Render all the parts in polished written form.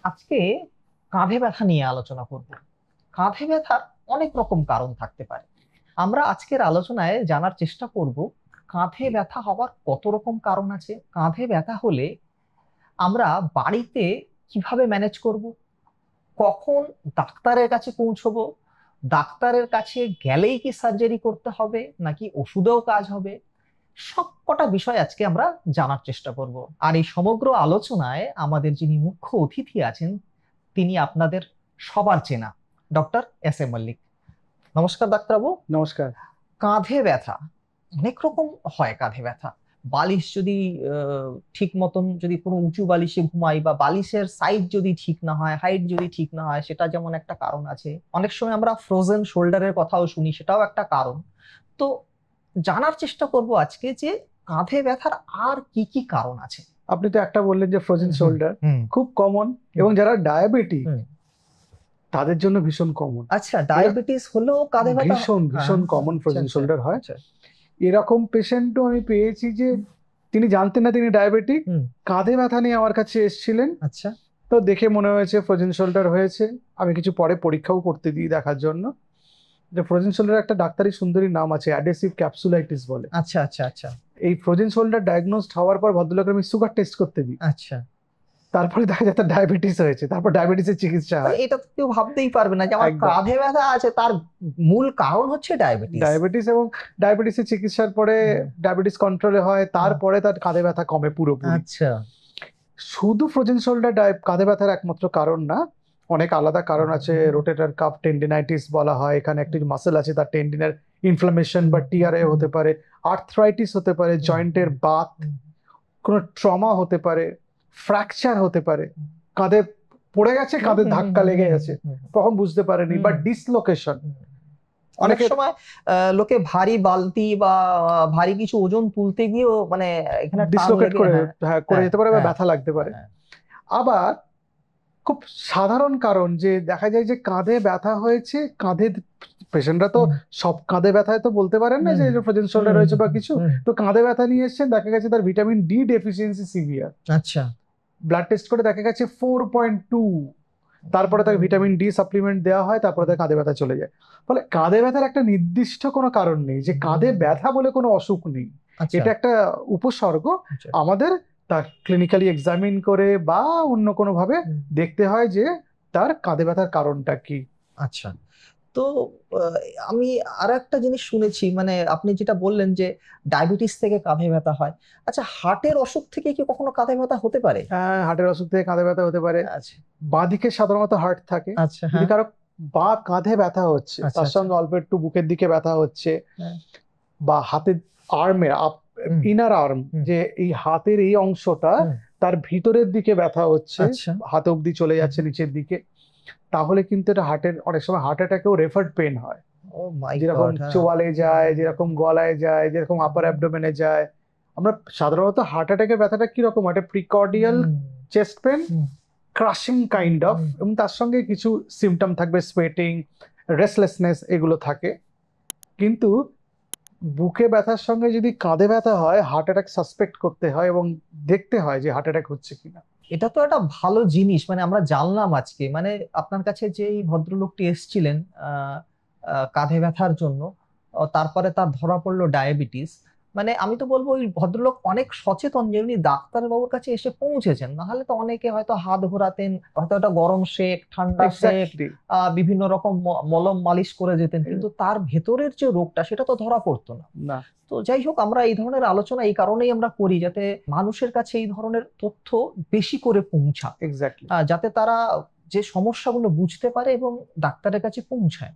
আজকে কাঁধে ব্যথা নিয়ে আলোচনা করব। কাঁধে ব্যথার অনেক রকম কারণ থাকতে পারে। আমরা আজকের আলোচনায় জানার চেষ্টা করব কাঁধে ব্যথা হওয়ার কত রকম কারণ আছে। কাঁধে ব্যথা হলে আমরা বাড়িতে কিভাবে ম্যানেজ করব, কখন ডাক্তারের কাছে পৌঁছবো, ডাক্তারের কাছে গেলেই কি সার্জারি করতে হবে নাকি ওষুধেও কাজ হবে, সব কটা বিষয় আজকে আমরা জানার চেষ্টা করব। আর এই সমগ্র আলোচনায় আমাদের যিনি মুখ্য অতিথি আছেন তিনি আপনাদের সবার চেনা ডক্টর এস এ মল্লিক। নমস্কার ডাক্তারবাবু। নমস্কার। কাঁধে ব্যথা অনেক রকম হয়। কাঁধে ব্যথা বালিশ যদি ঠিক মতন যদি কোনো উঁচু বালিশে ঘুমাই বা বালিশের সাইজ যদি ঠিক না হয়, হাইট যদি ঠিক না হয়, সেটা যেমন একটা কারণ আছে। অনেক সময় আমরা ফ্রোজেন শোল্ডারের কথাও শুনি, সেটাও একটা কারণ। তো জানার চেষ্টা করব আজকে যে কাঁধে ব্যথার আর কি কি কারণ আছে। আপনি তো একটা বললেন যে ফ্রোজেন শোল্ডার হুম। খুব কমন, এবং যারা ডায়াবেটিক হুম। তাদের জন্য ভীষণ কমন। আচ্ছা, ডায়াবেটিস হলেও কাঁধে ব্যথা? ভীষণ ভীষণ কমন ফ্রোজেন শোল্ডার হয়। আচ্ছা। এরকম পেশেন্টও আমি পেয়েছি যে তিনি জানতেন না তিনি ডায়াবেটিক, কাঁধে ব্যথা নিয়ে আমার কাছে এসেছিলেন। আচ্ছা। তো দেখে মনে হয়েছে ফ্রোজেন শোল্ডার হয়েছে। আমি কিছু পরে পরীক্ষাও করতে দিই দেখার জন্য যে ফ্রোজেন শোল্ডার একটা ডাক্তারি সুন্দরী নাম আছে, অ্যাডেসিভ ক্যাপসুলাইটিস বলে। আচ্ছা আচ্ছা আচ্ছা। এই ফ্রোজেন শোল্ডার ডায়াগনোজড হওয়ার পর ভদ্রলোকের আমি সুগার টেস্ট করতে দিই। আচ্ছা। তারপরে দেখা যায় তার ডায়াবেটিস হয়েছে, তারপর ডায়াবেটিসের চিকিৎসা হয়। এটা তো কেউ ভাবতেই পারবে না যে আমার একদম। কাঁধে ব্যথা আছে, তার মূল কারণ হচ্ছে ডায়াবেটিস। ডায়াবেটিস, এবং ডায়াবেটিসের চিকিৎসার পরে ডায়াবেটিস কন্ট্রোলে হয়, তারপরে তার কাঁধে ব্যথা কমে পুরোপুরি। আচ্ছা। শুধু ফ্রোজেন শোল্ডার কাঁধে ব্যথার একমাত্র কারণ না, অনেক আলাদা কারণ আছে। রোটেটর কাফ টেন্ডিনাইটিস বলা হয়, এখানে একটি মাসেল আছে, তার টেন্ডিনের ইনফ্লামেশন বা টিআরএ হতে পারে, আর্থ্রাইটিস হতে পারে, জয়েন্টের বাত, কোনো ট্রমা হতে পারে, ফ্র্যাকচার হতে পারে, কাঁধে পড়ে গেছে, কাঁধে ধাক্কা লেগে গেছে, তখন বুঝতে পারেনি, বা ডিসলোকেশন। অনেক সময় লোকে ভারী বালতি বা ভারী কিছু ওজন তুলতে গিয়েও মানে এখানে ডিসলোকেট করে করে যেতে পারে বা ব্যথা লাগতে পারে। আবার খুব সাধারণ কারণ যে দেখা যায় যে কাঁধে ব্যথা হয়েছে, কাঁধে পেশেন্টরা তো সব কাঁধে ব্যথায় তো বলতে পারেন না যে ফ্রোজেন শোল্ডার হয়েছে বা কিছু, তো কাঁধে ব্যথা নিয়ে এসেছেন, দেখা গেছে তার ভিটামিন ডি ডেফিসিয়েন্সি সিভিয়ার। আচ্ছা। ব্লাড টেস্ট করে দেখা গেছে 4.2, তারপরে তাকে ভিটামিন ডি সাপ্লিমেন্ট দেওয়া হয়, তারপরে তার কাঁধে ব্যথা চলে যায়। ফলে কাঁধে ব্যথার একটা নির্দিষ্ট কোনো কারণ নেই, যে কাঁধে ব্যথা বলে কোনো অসুখ নেই। এটা একটা উপসর্গ। আমাদের তা ক্লিনিক্যালি এক্সামিন করে বা অন্য কোনো ভাবে দেখতে হয় যে তার কাঁধে ব্যথার কারণটা কি। আচ্ছা। তো আমি আর একটা জিনিস শুনেছি, মানে আপনি যেটা বললেন যে ডায়াবেটিস থেকে কাঁধে ব্যথা হয়। আচ্ছা, হার্টের অসুখ থেকে কি কখনো কাঁধে ব্যথা হতে পারে? হ্যাঁ, হার্টের অসুখ থেকে কাঁধে ব্যথা হতে পারে। আচ্ছা। বাঁদিকে সাধারণত হার্ট থাকে। আচ্ছা। যদি কারো বা কাঁধে ব্যথা হচ্ছে, তার সঙ্গে অল্প একটু বুকের দিকে ব্যথা হচ্ছে, বা হাতের আর্মের ইনার আর্ম, যে এই হাতের এই অংশটা তার ভিতরের দিকে ব্যথা হচ্ছে, হাতে অব্দি চলে যাচ্ছে নিচের দিকে, তাহলে কিন্তু এটা হার্টের, অনেক সময় হার্ট অ্যাটাকেও রেফার্ড পেন হয়। যেরকম চোয়ালে যায়, যেরকম গলায় যায়, যেরকম আপার অ্যাবডোমেনে যায়। আমরা সাধারণত হার্ট অ্যাটাকের ব্যথাটা কিরকম, একটা precordial chest pain, crushing kind of, এবং তার সঙ্গে কিছু সিমটম থাকবে, সোয়েটিং, রেস্টলেসনেস, এগুলো থাকে। কিন্তু বুকে ব্যথার সঙ্গে যদি কাঁধে ব্যথা হয়, হার্ট অ্যাটাক সাসপেক্ট করতে হয় এবং দেখতে হয় যে হার্ট অ্যাটাক হচ্ছে কিনা। এটা তো একটা ভালো জিনিস, মানে আমরা জানলাম আজকে। মানে আপনার কাছে যে এই ভদ্রলোকটি এসেছিলেন কাঁধে ব্যথার জন্য, তারপরে তার ধরা পড়লো ডায়াবেটিস। মানে আমি তো বলবো ওই ভদ্রলোক অনেক সচেতন যে উনি ডাক্তারবাবুর কাছে এসে পৌঁছেছেন। নাহলে তো অনেকে হয়তো হাত ঘোরাতেন, হয়তো একটা গরম শেক, ঠান্ডা শেক, বিভিন্ন রকম মলম মালিশ করে যেতেন, কিন্তু তার ভেতরের যে রোগটা সেটা তো ধরা পড়তো না। তো যাই হোক, আমরা এই ধরনের আলোচনা এই কারণেই আমরা করি, যাতে মানুষের কাছে এই ধরনের তথ্য বেশি করে পৌঁছায়, যাতে তারা যে সমস্যাগুলো বুঝতে পারে এবং ডাক্তারের কাছে পৌঁছায়।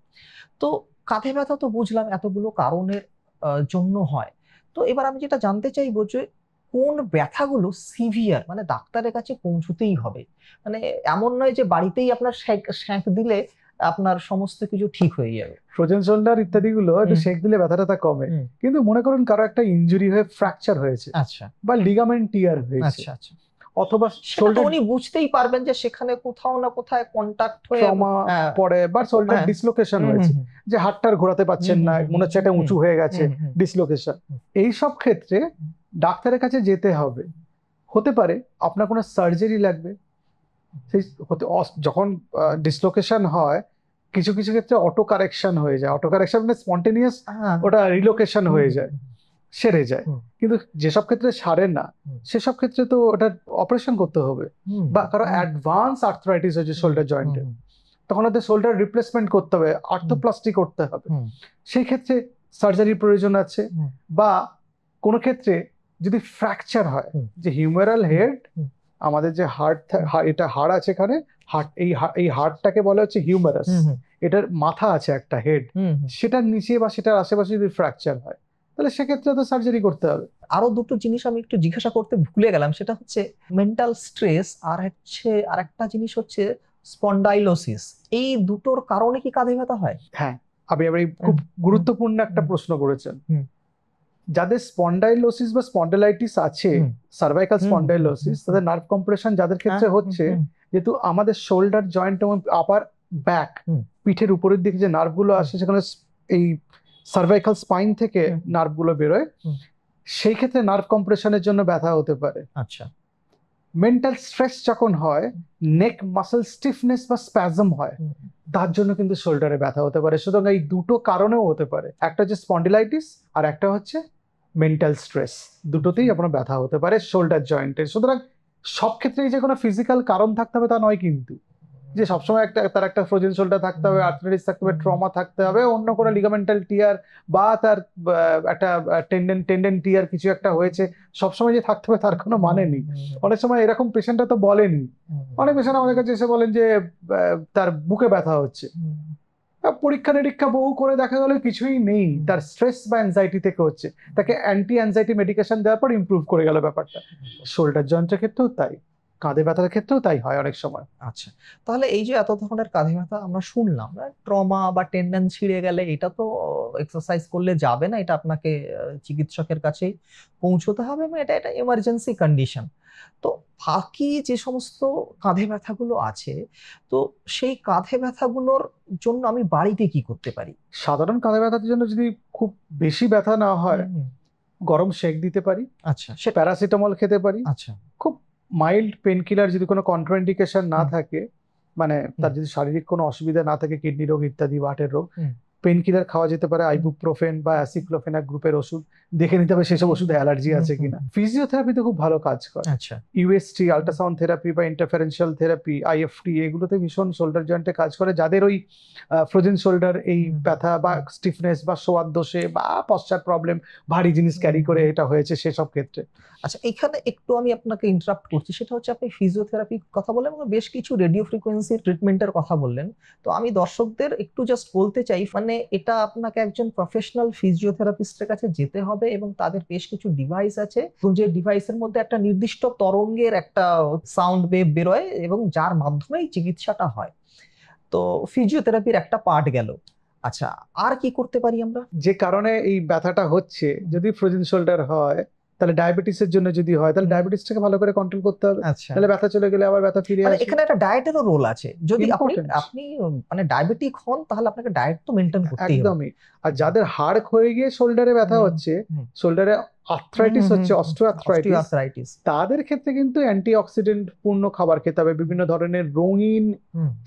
তো কাঁধে ব্যথা তো বুঝলাম এতগুলো কারণের জন্য হয়। তো এবার আমি যেটা জানতে চাইবো যে কোন ব্যথাগুলো সিভিয়ার, মানে ডাক্তারের কাছে পৌঁছতেই হবে। মানে এমন নয় যে বাড়িতেই আপনার সেঁক দিলে আপনার সমস্ত কিছু ঠিক হয়ে যাবে। ফ্রোজেন শোল্ডার ইত্যাদি গুলো একটু সেঁক দিলে ব্যথাটা কমে, কিন্তু মনে করুন কারো একটা ইনজুরি হয়ে ফ্র্যাকচার হয়েছে, আচ্ছা, বা লিগামেন্ট টিয়ার হয়েছে, আচ্ছা আচ্ছা, অথবা শোল্ডার, উনি বুঝতেই পারবেন যে সেখানে কোথাও না কোথায় কন্টাক্ট হয়ে ট্রমা পড়ে, বা শোল্ডার ডিসলোকেশন হয়েছে, যে হাতটার ঘোরাতে পারছেন না, মনে হচ্ছে এটা উঁচু হয়ে গেছে, ডিসলোকেশন। এই সব ক্ষেত্রে ডাক্তারের কাছে যেতে হবে। হতে পারে আপনার কোনো সার্জারি লাগবে, সেই যখন ডিসলোকেশন হয় কিছু কিছু ক্ষেত্রে অটো কারেকশন হয়ে যায়, অটো কারেকশন মানে স্পন্টেনিয়াস ওটা রিলোকেশন হয়ে যায়, সেরে যায়। কিন্তু যেসব ক্ষেত্রে সারে না সেসব ক্ষেত্রে তো ওটা অপারেশন করতে হবে, বা কারো অ্যাডভান্স আর্থ্রাইটিস হয়েছে শোল্ডার জয়েন্টে, তখন ওদের শোল্ডার রিপ্লেসমেন্ট করতে হবে, আর্থোপ্লাস্টি করতে হবে, সেই ক্ষেত্রে সার্জারির প্রয়োজন আছে। বা কোনো ক্ষেত্রে যদি ফ্র্যাকচার হয়, যে হিউমেরাল হেড, আমাদের যে হার্ট, এটা হাড় আছে এখানে, এই হাড়টাকে বলা হচ্ছে হিউমেরাস, এটার মাথা আছে একটা হেড, সেটার নিচে বা সেটার আশেপাশে যদি ফ্র্যাকচার হয় তাহলে সেক্ষেত্রে তো সার্জারি করতে হবে। আরো দুটো জিনিস আমি একটু জিজ্ঞাসা করতে ভুলে গেলাম, সেটা হচ্ছে মেন্টাল স্ট্রেস, আর আরেকটা জিনিস হচ্ছে স্পন্ডাইলোসিস। এই দুটোর কারণে কি কাঁধে ব্যথা হয়? হ্যাঁ, আপনি খুব গুরুত্বপূর্ণ একটা প্রশ্ন করেছেন। যাদের স্পন্ডাইলোসিস বা স্পন্ডাইলাইটিস আছে, সার্ভাইকাল স্পন্ডাইলোসিস, তাদের নার্ভ কম্প্রেশন যাদের ক্ষেত্রে হচ্ছে, যেহেতু আমাদের শোল্ডার জয়েন্ট এবং আপার ব্যাক, পিঠের উপরের দিকে যে নার্ভগুলো আসে সেখানে এই সার্ভাইকাল স্পাইন থেকে নার্ভগুলো বেরোয়, সেই ক্ষেত্রে নার্ভ কম্প্রেশনের জন্য ব্যথা হতে পারে। আচ্ছা। মেন্টাল স্ট্রেস যখন হয়, নেক মাসল স্টিফনেস বা স্প্যাজম হয়, তার জন্য কিন্তু শোল্ডারে ব্যথা হতে পারে। সুতরাং এই দুটো কারণেও হতে পারে, একটা হচ্ছে স্পন্ডিলাইটিস আর একটা হচ্ছে মেন্টাল স্ট্রেস, দুটোতেই আপনার ব্যথা হতে পারে শোল্ডার জয়েন্টের। সুতরাং সব ক্ষেত্রেই যে কোনো ফিজিক্যাল কারণ থাকতে হবে তা নয়, কিন্তু যে সবসময় তার একটা ফ্রোজেন শোল্ডার থাকতে হবে, আর্থ্রাইটিস থাকতে হবে, ট্রমা থাকতে হবে, অন্য কোনো লিগামেন্টাল টিয়ার বা তার একটা টেন্ডেন টিয়ার কিছু একটা হয়েছে, সবসময় যে থাকতে হবে তার কোনো মানে নেই। অনেক সময় এরকম পেশেন্টরা তো বলেনি, অনেক পেশেন্ট আমাদের কাছে এসে বলেন যে তার বুকে ব্যথা হচ্ছে, পরীক্ষা নিরীক্ষা বহু করে দেখা গেল কিছুই নেই, তার স্ট্রেস বা অ্যাংজাইটি থেকে হচ্ছে, তাকে অ্যান্টি অ্যাংজাইটি মেডিকেশন দেওয়ার পর ইমপ্রুভ করে গেল ব্যাপারটা। শোল্ডার জয়েন্টের ক্ষেত্রেও তাই, কাঁধে ব্যথার ক্ষেত্রেও তাই হয় অনেক সময়। আচ্ছা, তাহলে এই যে এত ধরনের কাঁধে ব্যথা আমরা শুনলাম, ট্রমা বা টেন্ডন ছিঁড়ে গেলে এটা তো এক্সারসাইজ করলে যাবে না, এটা আপনাকে চিকিৎসকের কাছেই পৌঁছতে হবে, এবং এটা এটা এমার্জেন্সি কন্ডিশন। তো বাকি যে সমস্ত কাঁধে ব্যথাগুলো আছে, তো সেই কাঁধে ব্যথাগুলোর জন্য আমি বাড়িতে কি করতে পারি? সাধারণ কাঁধে ব্যথার জন্য যদি খুব বেশি ব্যথা না হয়, গরম সেক দিতে পারি। আচ্ছা, সে প্যারাসিটামল খেতে পারি। আচ্ছা, খুব মাইল্ড পেন কিলার যদি কোনো কন্ট্রাইন্ডিকেশন না থাকে, মানে তার যদি শারীরিক কোনো অসুবিধা না থাকে, কিডনি রোগ ইত্যাদি বা হার্টের রোগ, পেন কিলার খাওয়া যেতে পারে, আইবুপ্রোফেন বা অ্যাসিক্লোফেনাক গ্রুপের ওষুধ, দেখে নিতে হবে সেসব ওষুধে অ্যালার্জি আছে কিনা। ফিজিওথেরাপিতে খুব ভালো কাজ করে। আচ্ছা, ইউএসটি, আল্ট্রাসাউন্ড থেরাপি বা ইন্টারফারেন্সিয়াল থেরাপি, আইএফটি, এগুলোতে ভীষণ শোল্ডার জয়েন্টে কাজ করে, যাদের ওই ফ্রোজেন শোল্ডার, এই ব্যথা বা স্টিফনেস বা শোয়ার দোষে বা পশ্চাৎ প্রবলেম, ভারী জিনিস ক্যারি করে এটা হয়েছে সেসব ক্ষেত্রে। আচ্ছা, এখানে একটু আমি আপনাকে ইন্টারাপ্ট করছি, সেটা হচ্ছে আপনি ফিজিওথেরাপির কথা বললেন এবং বেশ কিছু রেডিও ফ্রিকোয়েন্সি ট্রিটমেন্টের কথা বললেন। তো আমি দর্শকদের একটু জাস্ট বলতে চাই, মানে এটা আপনাকে একজন প্রফেশনাল ফিজিওথেরাপিস্টের কাছে যেতে হবে, এবং তাদের বেশ কিছু ডিভাইস আছে, যে ডিভাইসের মধ্যে একটা নির্দিষ্ট তরঙ্গের একটা সাউন্ড ওয়েভ বেরোয়, এবং যার মাধ্যমেই চিকিৎসাটা হয়। তো ফিজিওথেরাপির একটা পার্ট গেল। আচ্ছা, আর কি করতে পারি আমরা? যে কারণে এই ব্যথাটা হচ্ছে, যদি ফ্রোজেন শোল্ডার হয়, তাহলে ডায়াবেটিসের জন্য যদি হয়, তাহলে ডায়াবেটিসটাকে ভালো করে কন্ট্রোল করতে হবে। আচ্ছা, তাহলে ব্যথা চলে গেলে আবার ব্যথা ফিরে আসে। এখানে একটা ডায়েটেরও রোল আছে। যদি Important. আপনি মানে ডায়াবেটিক হন, তাহলে আপনাকে ডায়েট তো মেনটেন করতেই হবে। একদমই। আর যাদের হাড় ক্ষয়ে গিয়ে শোল্ডারে ব্যথা হচ্ছে, শোল্ডারে আর্থ্রাইটিস হচ্ছে, অস্টিওআর্থ্রাইটিস, তাদের ক্ষেত্রে কিন্তু অ্যান্টিঅক্সিডেন্ট পূর্ণ খাবার খেতে হবে। বিভিন্ন ধরনের রঙিন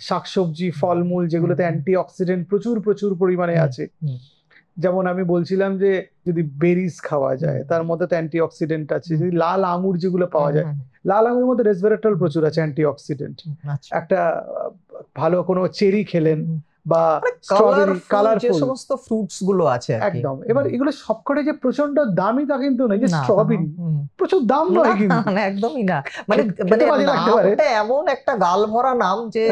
শাকসবজি, ফলমূল, যেগুলোতে অ্যান্টিঅক্সিডেন্ট প্রচুর প্রচুর পরিমাণে আছে। যেমন আমি বলছিলাম যে যদি বেরিজ খাওয়া যায়, তার মধ্যে তো অ্যান্টিঅক্সিডেন্ট আছে। যদি লাল আঙুর যেগুলো পাওয়া যায়, লাল আঙুরের মধ্যে রেসভেরাট্রল প্রচুর আছে, অ্যান্টিঅক্সিডেন্ট। একটা ভালো কোনো চেরি খেলেন বা স্ট্রবেরি, কালারফুল যে সমস্ত ফ্রুটস গুলো আছে একদম। এবার এগুলো সবকটা যে প্রচন্ড দামি তা কিন্তু নয়, যে স্ট্রবেরি প্রচুর দাম নয় কিন্তু, একদমই না। মানে নামটা এমন একটা গাল ভরা নাম যে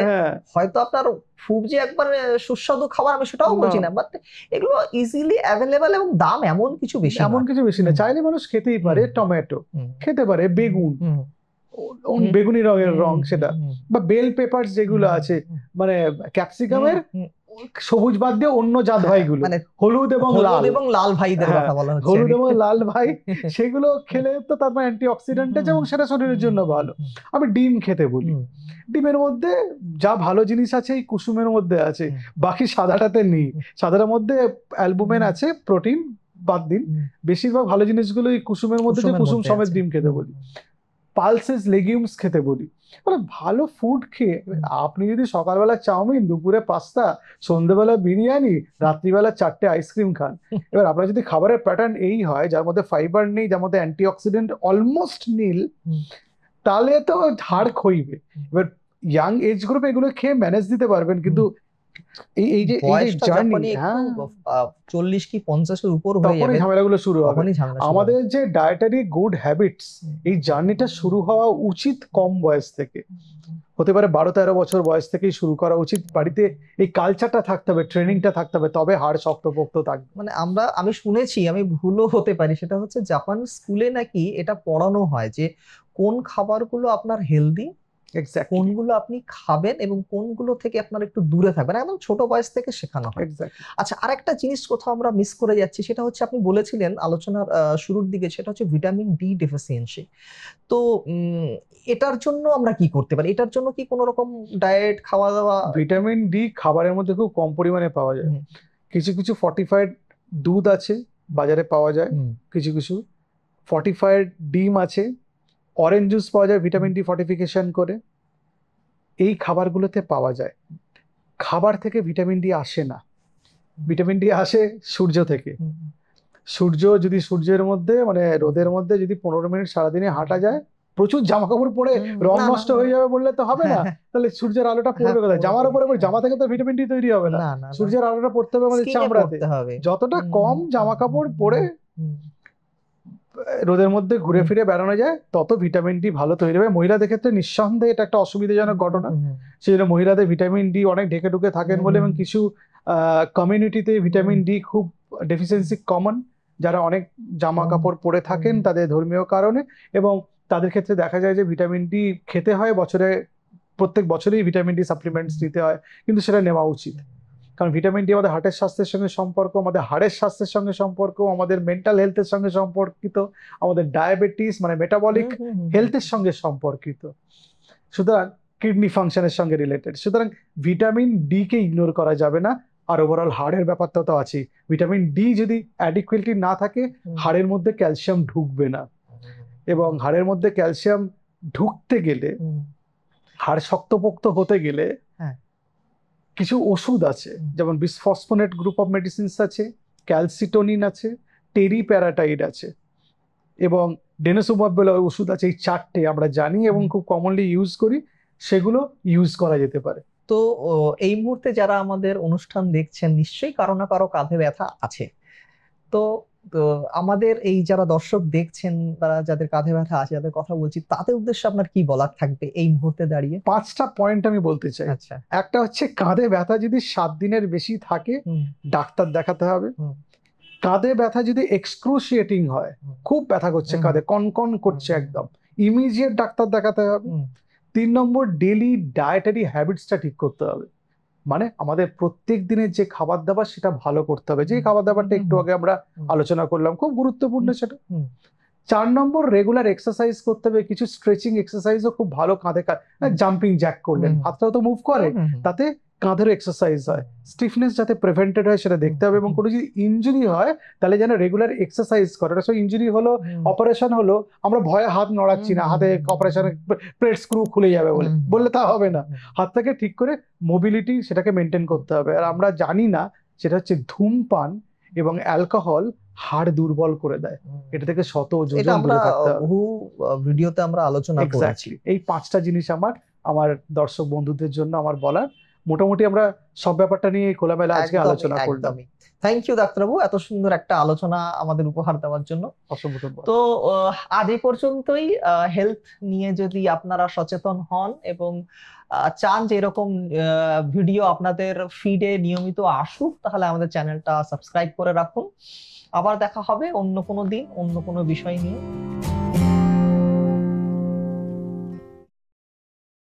হয়তো আপনার খুব যে একবারে সুস্বাদু খাবার আমি সেটাও বলছি না, বাট এগুলো ইজিলি অ্যাভেলেবল এবং দাম এমন কিছু বেশি না। চাইলে মানুষ খেতেই পারে, টমেটো খেতে পারে, বেগুন, বেগুনি রঙের রং সেটা, বা বেল পেপার যেগুলো আছে, মানে ক্যাপসিকামের সবুজ বাদ দিয়ে অন্য জাত ভাইগুলো, মানে হলুদ এবং লাল ভাইদের কথা বলা হচ্ছে, হলুদ এবং লাল ভাই, সেগুলো খেলে তো তার মানে অ্যান্টিঅক্সিডেন্ট আছে এবং সেটা শরীরের জন্য ভালো। আমি ডিম খেতে বলি, ডিমের মধ্যে যা ভালো জিনিস আছে এই কুসুমের মধ্যে আছে, বাকি সাদাটাতে নেই। সাদাটার মধ্যে অ্যালবুমিন আছে, প্রোটিন বাদ দিন, বেশিরভাগ ভালো জিনিসগুলো এই কুসুমের মধ্যে, যে কুসুম সমেত ডিম খেতে বলি। পালসেস লেগিউমস খেতে বলি। মানে ভালো ফুড খেয়ে আপনি যদি সকালবেলা চাউমিন, দুপুরে পাস্তা, সন্ধ্যেবেলা বিরিয়ানি, রাত্রিবেলা 4টে আইসক্রিম খান, এবার আপনার যদি খাবারের প্যাটার্ন এই হয় যার মধ্যে ফাইবার নেই, যার মধ্যে অ্যান্টিঅক্সিডেন্ট অলমোস্ট নীল, তাহলে তো হাড় ক্ষইবে। এবার ইয়াং এজ গ্রুপে এগুলো খেয়ে ম্যানেজ দিতে পারবেন, কিন্তু এই যে জার্নি, 40 কি 50-এর উপর হয়ে যাবে, তখনই ঝামেলাগুলো শুরু হবে। আমাদের যে ডায়েটারি গুড হ্যাবিটস, এই জার্নিটা শুরু হওয়া উচিত কম বয়স থেকে, হতে পারে 12-13 বছর বয়স থেকেই শুরু করা উচিত। বাড়িতে এই কালচারটা থাকতে হবে, ট্রেনিংটা থাকতে হবে, তবে হাড় শক্তপোক্ত থাকবে। মানে আমি শুনেছি, আমি ভুলও হতে পারি, সেটা হচ্ছে জাপান স্কুলে নাকি এটা পড়ানো হয় যে কোন খাবারগুলো আপনার হেলদি, কোনগুলো আপনি খাবেন এবং কোনগুলো থেকে আপনার একটু দূরে থাকবেন, একদম ছোট বয়স থেকে শেখানো হয়। আচ্ছা, আরেকটা জিনিস কোথাও আমরা মিস করে যাচ্ছি, সেটা হচ্ছে আপনি বলেছিলেন আলোচনার শুরুর দিকে, সেটা হচ্ছে ভিটামিন ডি ডেফিসিয়েন্সি। তো এটার জন্য আমরা কি করতে পারি? এটার জন্য কি কোনো রকম ডায়েট, খাওয়া দাওয়া? ভিটামিন ডি খাবারের মধ্যে খুব কম পরিমাণে পাওয়া যায়। কিছু কিছু ফর্টিফাইড দুধ আছে বাজারে পাওয়া যায়, কিছু কিছু ফর্টিফাইড ডিম আছে, অরেঞ্জ জুস পাওয়া যায় ভিটামিন ডি ফর্টিফিকেশন করে, এই খাবারগুলোতে পাওয়া যায়। খাবার থেকে ভিটামিন ডি আসে না, ভিটামিন ডি আসে সূর্য থেকে। সূর্যের মধ্যে মানে রোদের মধ্যে যদি 15 মিনিট সারাদিনে হাঁটা যায়, প্রচুর জামা কাপড় পরে রং নষ্ট হয়ে যাবে বললে তো হবে না। তাহলে সূর্যের আলোটা পড়বে কোথায়? জামার উপরে, জামা থেকে তো ভিটামিন ডি তৈরি হবে না, সূর্যের আলোটা পড়তে হবে আমাদের চামড়াতে। যতটা কম জামা কাপড় পরে রোদের মধ্যে ঘুরে ফিরে বেড়ানো যায়, তত ভিটামিন ডি ভালো তৈরি হবে। মহিলাদের ক্ষেত্রে নিঃসন্দেহে এটা একটা অসুবিধাজনক ঘটনা, সেই জন্য মহিলাদের ভিটামিন ডি অনেক ঢেকে ঢুকে থাকেন বলে, এবং কিছু কমিউনিটিতে ভিটামিন ডি খুব ডেফিসিয়েন্সি কমন, যারা অনেক জামা কাপড় পরে থাকেন তাদের ধর্মীয় কারণে, এবং তাদের ক্ষেত্রে দেখা যায় যে ভিটামিন ডি খেতে হয়, প্রত্যেক বছরেই ভিটামিন ডি সাপ্লিমেন্টস নিতে হয়, কিন্তু সেটা নেওয়া উচিত। কারণ ভিটামিন ডি আমাদের হার্টের স্বাস্থ্যের সঙ্গে সম্পর্ক, আমাদের হাড়ের স্বাস্থ্যের সঙ্গে সম্পর্ক, আমাদের মেন্টাল হেলথের সঙ্গে সম্পর্কিত, আমাদের ডায়াবেটিস মানে মেটাবলিক হেলথের সঙ্গে সম্পর্কিত, সুতরাং কিডনি ফাংশনের সঙ্গে রিলেটেড। সুতরাং ভিটামিন ডি কে ইগনোর করা যাবে না। আর ওভারঅল হাড়ের ব্যাপারটা তো আছে, ভিটামিন ডি যদি অ্যাডিকুয়েটলি না থাকে, হাড়ের মধ্যে ক্যালসিয়াম ঢুকবে না, এবং হাড়ের মধ্যে ক্যালসিয়াম ঢুকতে গেলে, হাড় শক্তপোক্ত হতে গেলে কিছু ওষুধ আছে, যেমন বিসফসফোনেট গ্রুপ অফ মেডিসিনস আছে, ক্যালসিটোনিন আছে, টেরিপ্যারাটাইড আছে, এবং ডেনোসুমাব বলে ওষুধ আছে। এই 4টে আমরা জানি এবং খুব কমনলি ইউজ করি, সেগুলো ইউজ করা যেতে পারে। তো এই মুহূর্তে যারা আমাদের অনুষ্ঠান দেখছেন, নিশ্চয়ই কারো না কারো কাঁধে ব্যথা আছে। তো আমাদের এই যারা দর্শক দেখছেন, তারা যাদের কাঁধে ব্যথা আছে, যাদের কথা বলছি, তাদের উদ্দেশ্যে আপনার কি বলার থাকবে এই মুহূর্তে দাঁড়িয়ে? 5টা পয়েন্ট আমি বলতে চাই। আচ্ছা, একটা হচ্ছে কাঁধে ব্যথা যদি 7 দিনের বেশি থাকে, ডাক্তার দেখাতে হবে। কাঁধে ব্যথা যদি এক্সক্রুশিয়েটিং হয়, খুব ব্যথা করছে কাঁধে, কনকন করছে একদম, ইমিডিয়েট ডাক্তার দেখাতে হবে। 3 নম্বর, ডেইলি ডায়েটারি হ্যাবিটসটা ঠিক করতে হবে। মানে আমাদের প্রত্যেক দিনের যে খাবার দাবার সেটা ভালো করতে হবে, যে খাবার দাবারটা একটু আগে আমরা আলোচনা করলাম, খুব গুরুত্বপূর্ণ সেটা। 4 নম্বর, রেগুলার এক্সারসাইজ করতে হবে। কিছু স্ট্রেচিং এক্সারসাইজও খুব ভালো কাঁধে, জাম্পিং জ্যাক করলেন, হাতটাও তো মুভ করে, তাতে কাঁধের এক্সারসাইজ হয়। স্টিফনেস যাতে প্রিভেন্টেড হয় সেটা দেখতে হবে, এবং কোনো যদি ইনজুরি হয় তাহলে যেন রেগুলার এক্সারসাইজ করে। ইনজুরি হলো, অপারেশন হলো, আমরা ভয়ে হাত নড়াচ্ছি না, হাতে অপারেশনে প্লেট স্ক্রু খুলে যাবে বললে তা হবে না। হাতটাকে ঠিক করে মোবিলিটি সেটাকে মেনটেন করতে হবে। আর আমরা জানি না, সেটা হচ্ছে ধূমপান এবং অ্যালকোহল হাড় দুর্বল করে দেয়, এটা থেকে শত যোজন দূরে থাকতে হবে। বহু ভিডিওতে আমরা আলোচনা করেছি। এই 5টা জিনিস আমার দর্শক বন্ধুদের জন্য আমার বলার। মোটামুটি আমরা সব ব্যাপারটা নিয়ে খোলামেলা আজকে আলোচনা করলাম। থ্যাংক ইউ ডাক্তারবাবু, এত সুন্দর একটা আলোচনা আমাদের উপহার দেওয়ার জন্য। অসংখ্য ধন্যবাদ। তো আজ এই পর্যন্তই। হেলথ নিয়ে যদি আপনারা সচেতন হন এবং চান যে এরকম ভিডিও আপনাদের ফিডে নিয়মিত আসুক, তাহলে আমাদের চ্যানেলটা সাবস্ক্রাইব করে রাখুন। আবার দেখা হবে অন্য কোনো দিন, অন্য কোনো বিষয় নিয়ে।